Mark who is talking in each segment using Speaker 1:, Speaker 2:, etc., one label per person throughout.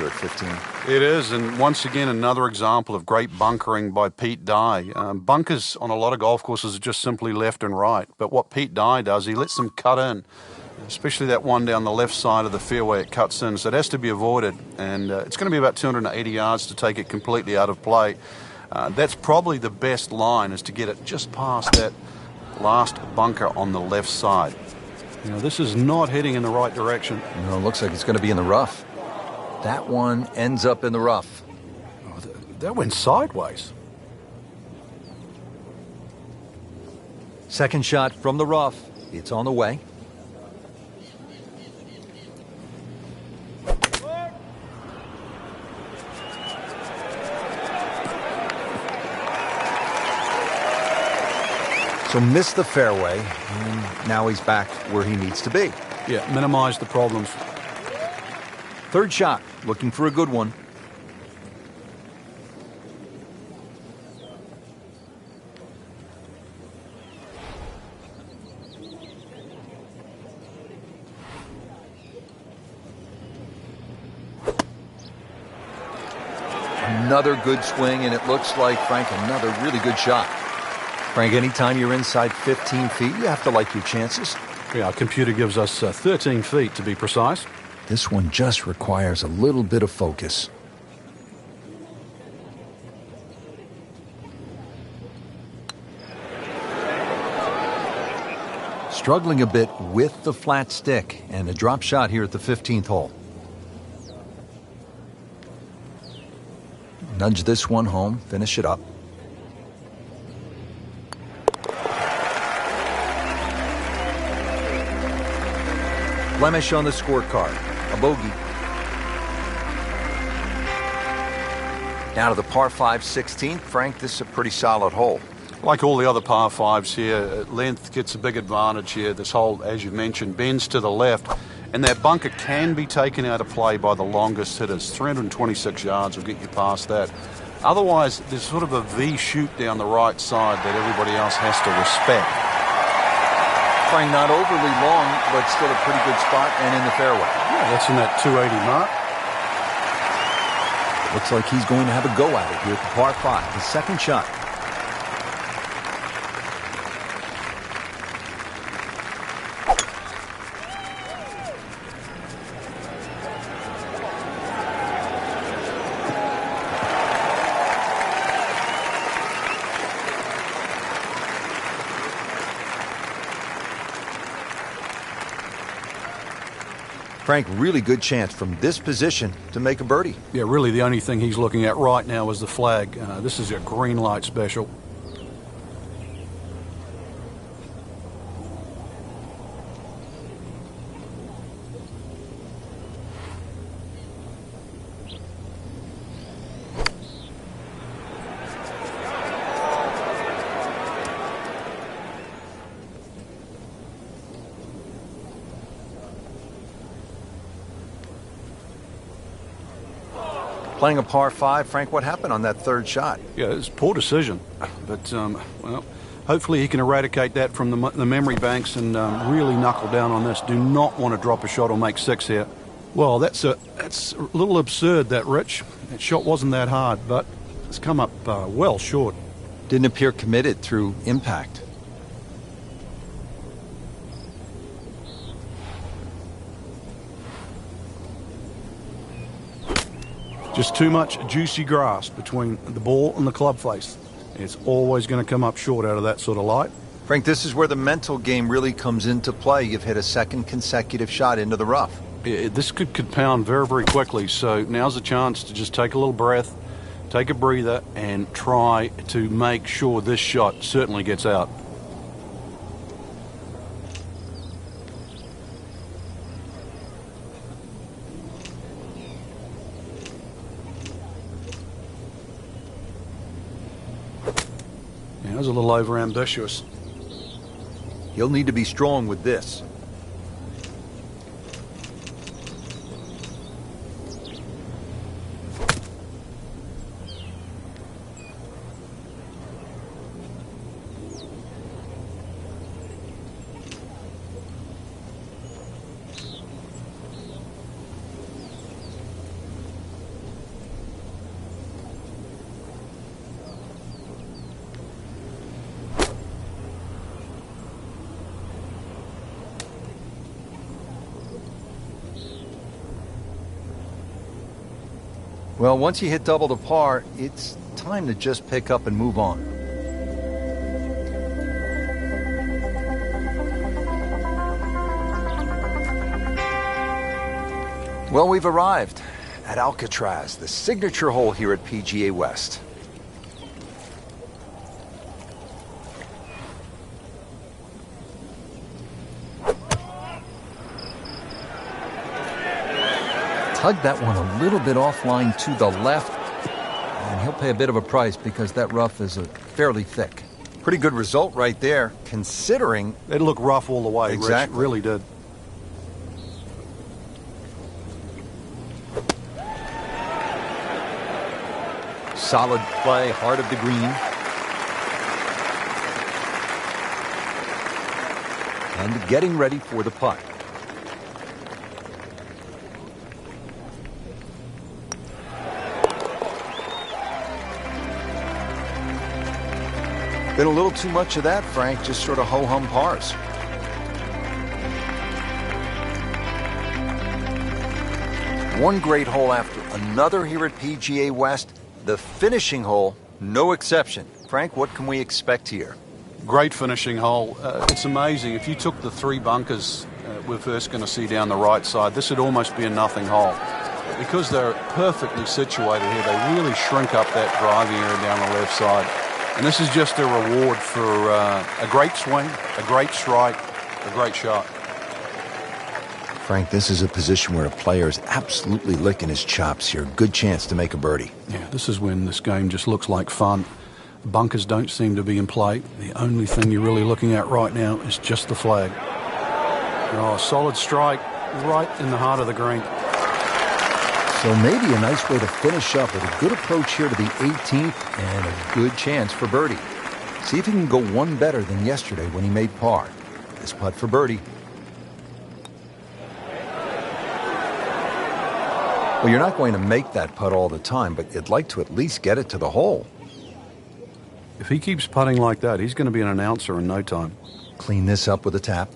Speaker 1: here at 15.
Speaker 2: It is, and once again, another example of great bunkering by Pete Dye. Bunkers on a lot of golf courses are just simply left and right, but what Pete Dye does, he lets them cut in, especially that one down the left side of the fairway. It cuts in, so it has to be avoided, and it's going to be about 280 yards to take it completely out of play. That's probably the best line, is to get it just past that last bunker on the left side. You know, this is not heading in the right direction.
Speaker 1: No, it looks like it's going to be in the rough. That one ends up in the rough.
Speaker 2: Oh, that went sideways.
Speaker 1: Second shot from the rough. It's on the way. So missed the fairway, and now he's back where he needs to be.
Speaker 2: Yeah, minimize the problems.
Speaker 1: Third shot, looking for a good one. Another good swing, and it looks like, Frank, another really good shot. Frank, anytime you're inside 15 feet, you have to like your chances.
Speaker 2: Yeah, our computer gives us 13 feet to be precise.
Speaker 1: This one just requires a little bit of focus. Struggling a bit with the flat stick, and a drop shot here at the 15th hole. Nudge this one home, finish it up. Blemish on the scorecard, a bogey. Now to the par 5 16th. Frank, this is a pretty solid hole.
Speaker 2: Like all the other par 5s here, length gets a big advantage here. This hole, as you mentioned, bends to the left, and that bunker can be taken out of play by the longest hitters. 326 yards will get you past that. Otherwise, there's sort of a V shoot down the right side that everybody else has to respect.
Speaker 1: Frank, not overly long, but still a pretty good spot and in the fairway.
Speaker 2: Yeah, that's in that 280 mark.
Speaker 1: Looks like he's going to have a go at it here at the par 5, his second shot. Frank, really good chance from this position to make a birdie.
Speaker 2: Yeah, really the only thing he's looking at right now is the flag. This is a green light special.
Speaker 1: Playing a par 5, Frank, what happened on that third shot?
Speaker 2: Yeah, it's a poor decision. But, well, hopefully he can eradicate that from the memory banks and really knuckle down on this. Do not want to drop a shot or make 6 here. Well, that's a little absurd, that, Rich. That shot wasn't that hard, but it's come up well short.
Speaker 1: Didn't appear committed through impact.
Speaker 2: Just too much juicy grass between the ball and the club face. It's always going to come up short out of that sort of light.
Speaker 1: Frank, this is where the mental game really comes into play. You've hit a second consecutive shot into the rough.
Speaker 2: This could compound very, very quickly. So now's a chance to just take a little breath, take a breather, and try to make sure this shot certainly gets out. That was a little over-ambitious.
Speaker 1: He'll need to be strong with this. Well, once you hit double to par, it's time to just pick up and move on. Well, we've arrived at Alcatraz, the signature hole here at PGA West. Tugged that one a little bit offline to the left, and he'll pay a bit of a price because that rough is fairly thick. Pretty good result right there, considering...
Speaker 2: It looked rough all the way,
Speaker 1: Exactly.
Speaker 2: Rich, really did.
Speaker 1: Solid play, heart of the green. And getting ready for the putt. Been a little too much of that, Frank, just sort of ho-hum pars. One great hole after another here at PGA West. The finishing hole, no exception. Frank, what can we expect here?
Speaker 2: Great finishing hole. It's amazing. If you took the 3 bunkers we're first going to see down the right side, this would almost be a nothing hole. Because they're perfectly situated here, they really shrink up that driving area down the left side. And this is just a reward for a great swing, a great strike, a great shot.
Speaker 1: Frank, this is a position where a player is absolutely licking his chops here. Good chance to make a birdie.
Speaker 2: Yeah, this is when this game just looks like fun. Bunkers don't seem to be in play. The only thing you're really looking at right now is just the flag. Oh, solid strike right in the heart of the green.
Speaker 1: So maybe a nice way to finish up with a good approach here to the 18th and a good chance for birdie. See if he can go one better than yesterday when he made par. This putt for birdie. Well, you're not going to make that putt all the time, but you'd like to at least get it to the hole.
Speaker 2: If he keeps putting like that, he's going to be an announcer in no time.
Speaker 1: Clean this up with a tap.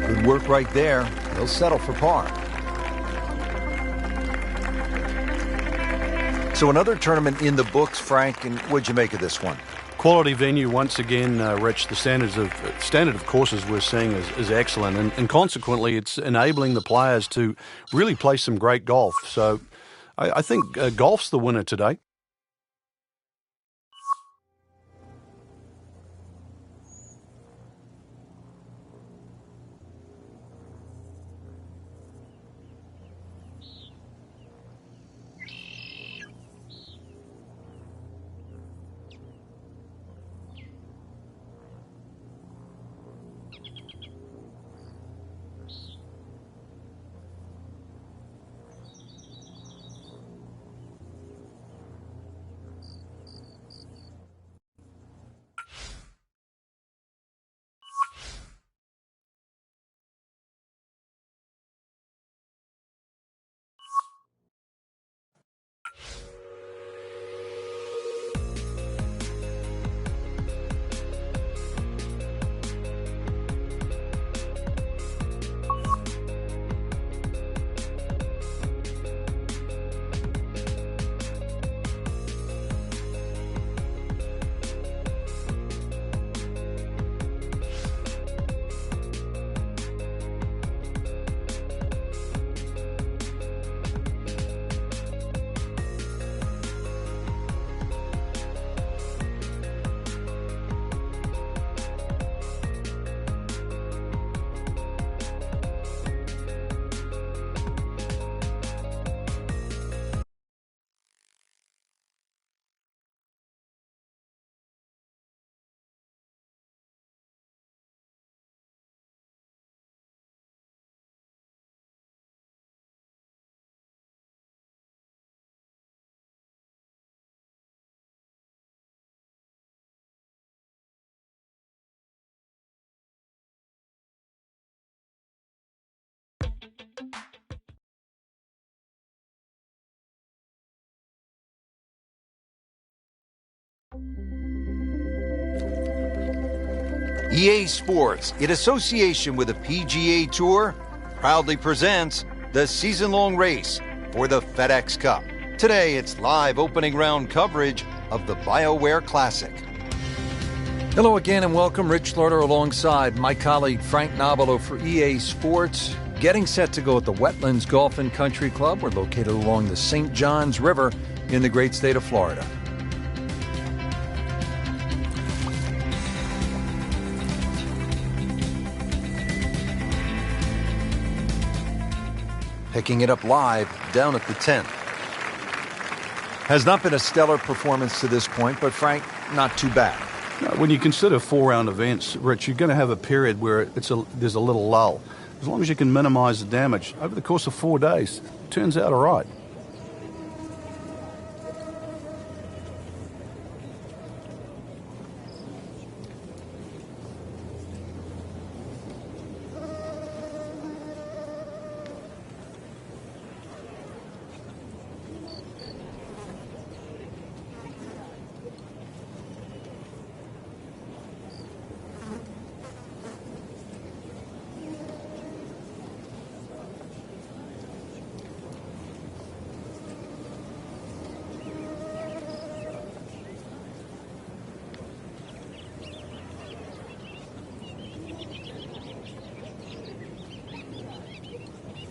Speaker 1: Good work right there. He'll settle for par. So another tournament in the books, Frank, and what'd you make of this one?
Speaker 2: Quality venue once again, Rich. The standard of courses we're seeing is excellent, and consequently, it's enabling the players to really play some great golf. So, I think golf's the winner today.
Speaker 1: EA Sports, in association with the PGA Tour, proudly presents the season-long race for the FedEx Cup. Today, it's live opening round coverage of the BioWare Classic. Hello again and welcome. Rich Slaughter alongside my colleague Frank Nobilo for EA Sports. Getting set to go at the Wetlands Golf and Country Club. We're located along the St. Johns River in the great state of Florida. Picking it up live down at the 10th. Has not been a stellar performance to this point, but Frank, not too bad.
Speaker 2: When you consider 4-round events, Rich, you're going to have a period where there's a little lull. As long as you can minimize the damage over the course of 4 days, it turns out all right.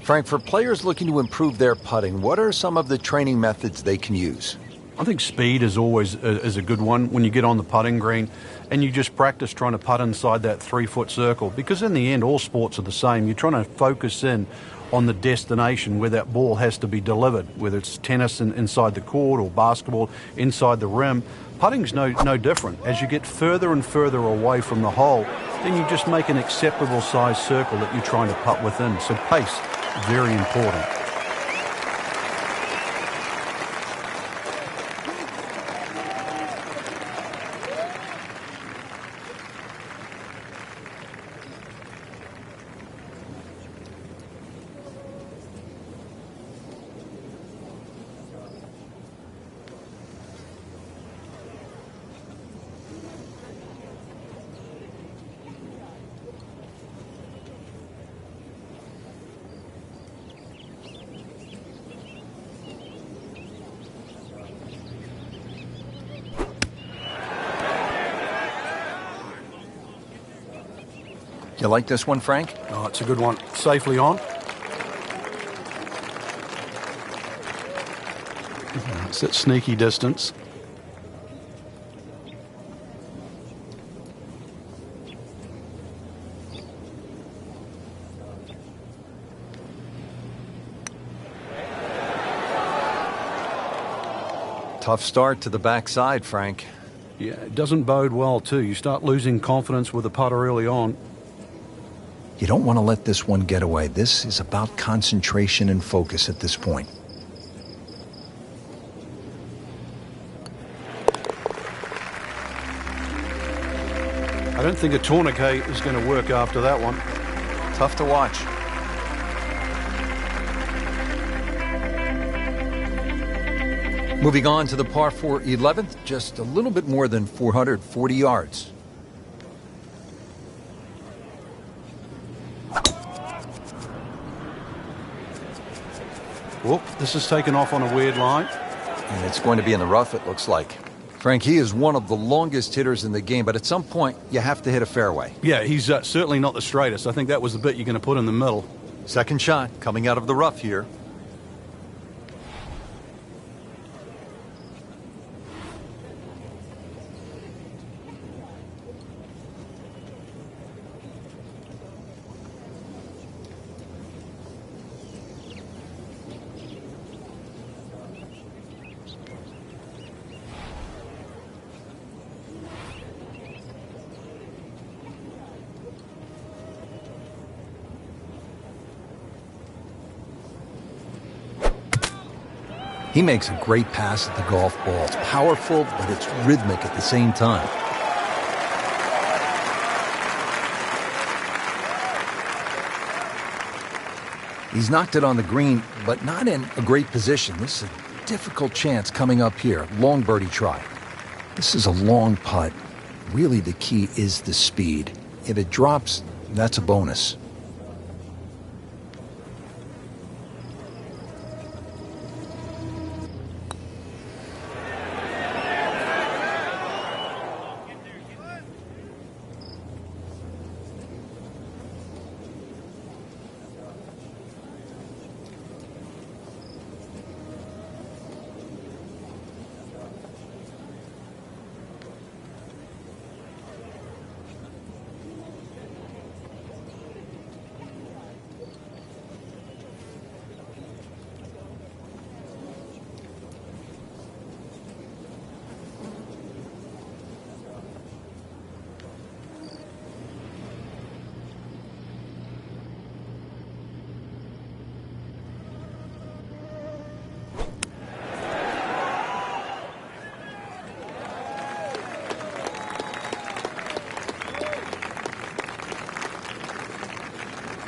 Speaker 1: Frank, for players looking to improve their putting, what are some of the training methods they can use?
Speaker 2: I think speed is always is a good one when you get on the putting green and you just practice trying to putt inside that 3-foot circle, because in the end all sports are the same. You're trying to focus in on the destination where that ball has to be delivered, whether it's tennis inside the court or basketball inside the rim. Putting's no different. As you get further and further away from the hole, then you just make an acceptable size circle that you're trying to putt within. So pace, very important.
Speaker 1: You like this one, Frank?
Speaker 2: Oh, it's a good one. Safely on. It's that sneaky distance.
Speaker 1: Tough start to the backside, Frank.
Speaker 2: Yeah, it doesn't bode well, too. You start losing confidence with the putter early on.
Speaker 1: You don't want to let this one get away. This is about concentration and focus at this point.
Speaker 2: I don't think a tourniquet is going to work after that one.
Speaker 1: Tough to watch. Moving on to the par 4 11th, just a little bit more than 440 yards.
Speaker 2: Whoop, this is taken off on a weird line.
Speaker 1: And it's going to be in the rough, it looks like. Frank, he is one of the longest hitters in the game, but at some point, you have to hit a fairway.
Speaker 2: Yeah, he's certainly not the straightest. I think that was the bit you're going to put in the middle.
Speaker 1: Second shot coming out of the rough here. He makes a great pass at the golf ball. It's powerful, but it's rhythmic at the same time. He's knocked it on the green, but not in a great position. This is a difficult chance coming up here. Long birdie try. This is a long putt. Really, the key is the speed. If it drops, that's a bonus.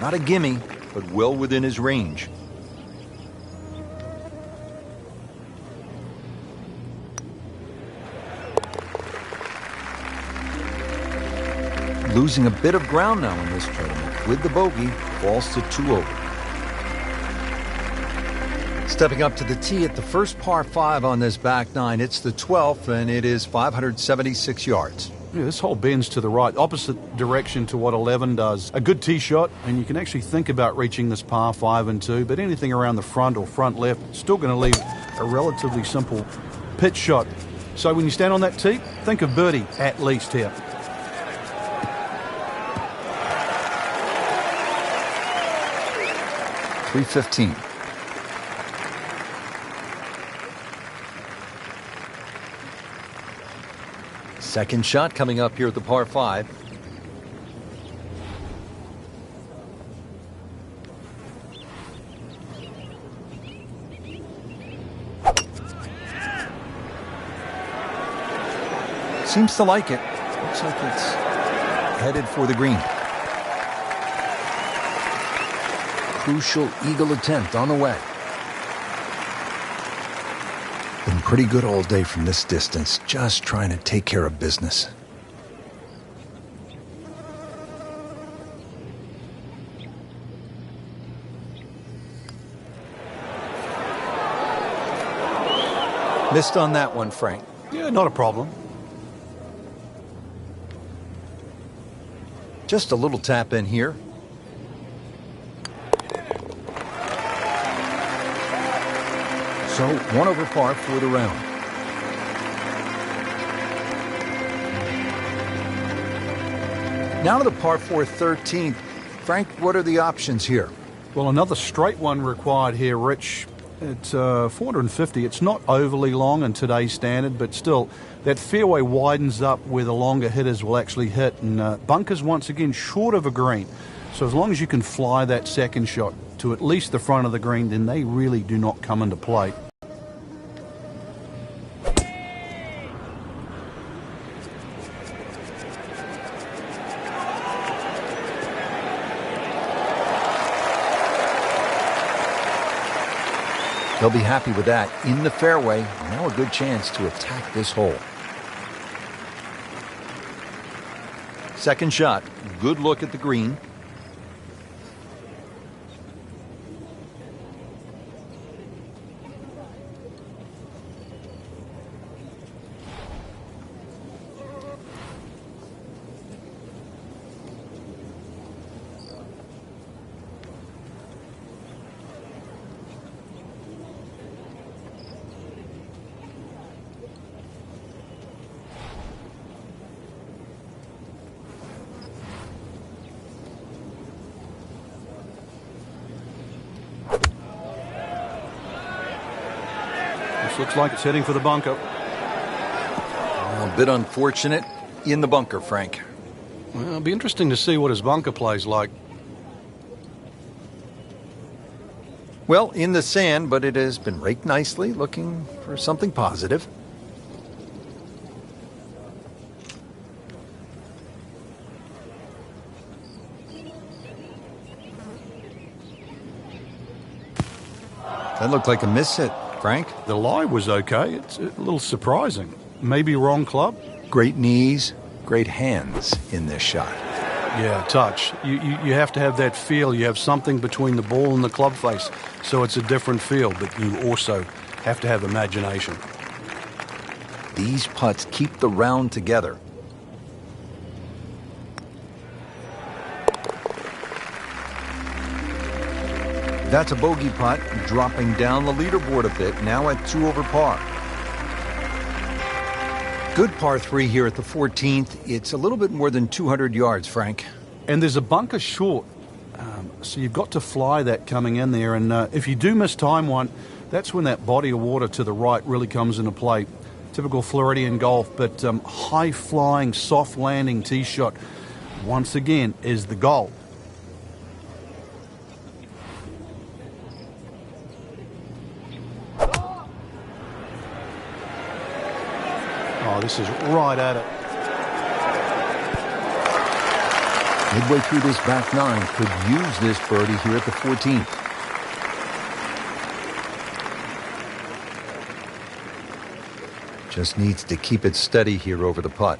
Speaker 1: Not a gimme, but well within his range. Losing a bit of ground now in this tournament. With the bogey, falls to 2 over. Stepping up to the tee at the first par 5 on this back 9. It's the 12th, and it is 576 yards.
Speaker 2: Yeah, this hole bends to the right, opposite direction to what 11 does. A good tee shot, and you can actually think about reaching this par 5 and 2, but anything around the front or front left, still going to leave a relatively simple pitch shot. So when you stand on that tee, think of birdie at least here.
Speaker 1: .315. Second shot coming up here at the par 5. Seems to like it. Looks like it's headed for the green. Crucial eagle attempt on the way. Been pretty good all day from this distance, just trying to take care of business. Missed on that one, Frank.
Speaker 2: Yeah, not a problem.
Speaker 1: Just a little tap in here. So 1 over par for the round. Now to the par 4 13th. Frank, what are the options here?
Speaker 2: Well, another straight one required here, Rich. It's 450. It's not overly long in today's standard, but still, that fairway widens up where the longer hitters will actually hit. And bunkers, once again, short of a green. So as long as you can fly that second shot to at least the front of the green, then they really do not come into play.
Speaker 1: They'll be happy with that. In the fairway, now a good chance to attack this hole. Second shot, good look at the green.
Speaker 2: Looks like it's heading for the bunker.
Speaker 1: A bit unfortunate in the bunker, Frank.
Speaker 2: Well, it'll be interesting to see what his bunker plays like.
Speaker 1: Well, in the sand, but it has been raked nicely, looking for something positive. That looked like a miss hit, Frank.
Speaker 2: The lie was okay. It's a little surprising. Maybe wrong club.
Speaker 1: Great knees, great hands in this shot.
Speaker 2: Yeah, touch. You have to have that feel. You have something between the ball and the club face, so it's a different feel, but you also have to have imagination.
Speaker 1: These putts keep the round together. That's a bogey putt, dropping down the leaderboard a bit, now at 2 over par. Good par 3 here at the 14th. It's a little bit more than 200 yards, Frank.
Speaker 2: And there's a bunker short, so you've got to fly that coming in there. And if you do miss time one, that's when that body of water to the right really comes into play. Typical Floridian golf, but high-flying, soft-landing tee shot, once again, is the goal. Oh, this is right at it.
Speaker 1: Midway through this back 9, could use this birdie here at the 14th. Just needs to keep it steady here over the putt.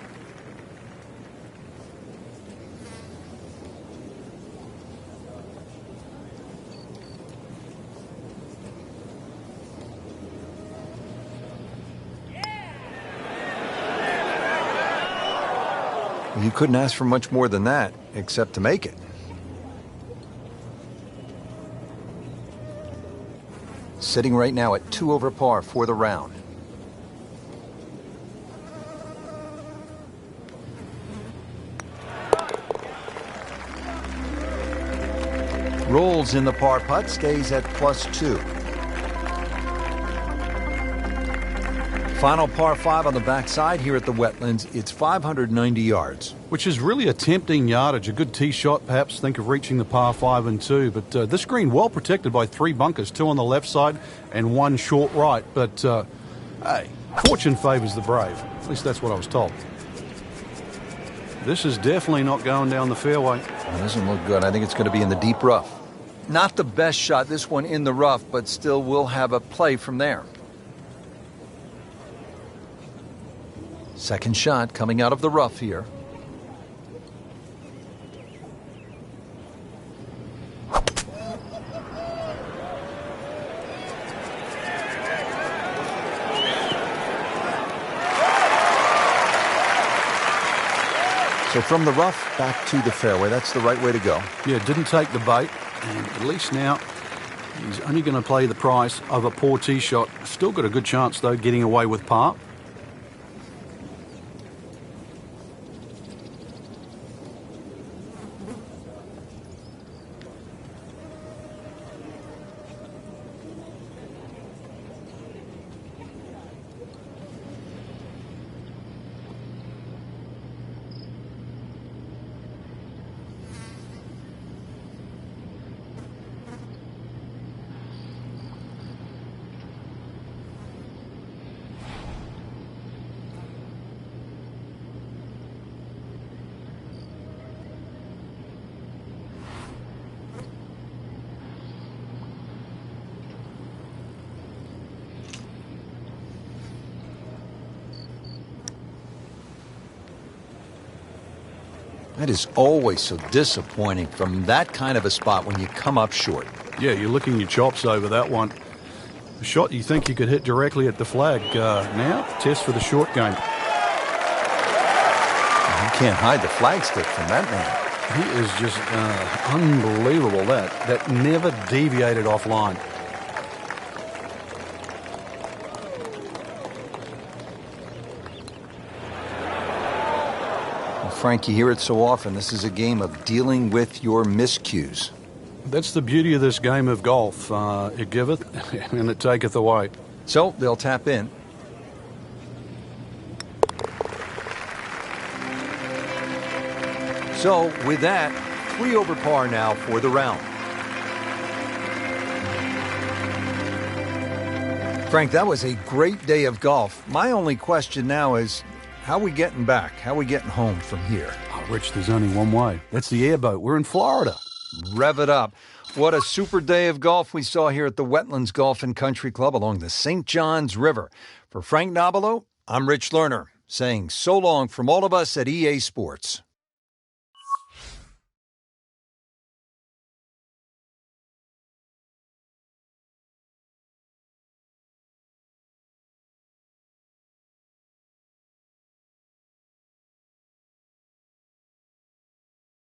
Speaker 1: You couldn't ask for much more than that, except to make it. Sitting right now at 2 over par for the round. Rolls in the par putt, stays at +2. Final par 5 on the backside here at the Wetlands. It's 590 yards.
Speaker 2: Which is really a tempting yardage. A good tee shot, perhaps think of reaching the par 5 and 2. But this green well protected by 3 bunkers, 2 on the left side and 1 short right. But, hey, fortune favours the brave. At least that's what I was told. This is definitely not going down the fairway.
Speaker 1: It doesn't look good. I think it's going to be in the deep rough. Not the best shot, this one in the rough, but still will have a play from there. Second shot coming out of the rough here. So from the rough back to the fairway, that's the right way to go.
Speaker 2: Yeah, didn't take the bait, and at least now he's only going to play the price of a poor tee shot. Still got a good chance, though, getting away with par.
Speaker 1: That is always so disappointing from that kind of a spot when you come up short.
Speaker 2: Yeah, you're licking your chops over that one. A shot you think you could hit directly at the flag. Now, test for the short game.
Speaker 1: You can't hide the flagstick from that man.
Speaker 2: He is just unbelievable. That never deviated offline.
Speaker 1: Frank, you hear it so often. This is a game of dealing with your miscues.
Speaker 2: That's the beauty of this game of golf. It giveth and it taketh away.
Speaker 1: So they'll tap in. So with that, 3 over par now for the round. Frank, that was a great day of golf. My only question now is, how are we getting back? How are we getting home from here?
Speaker 2: Oh, Rich, there's only one way. That's the airboat. We're in Florida.
Speaker 1: Rev it up. What a super day of golf we saw here at the Wetlands Golf and Country Club along the St. Johns River. For Frank Nobilo, I'm Rich Lerner, saying so long from all of us at EA Sports.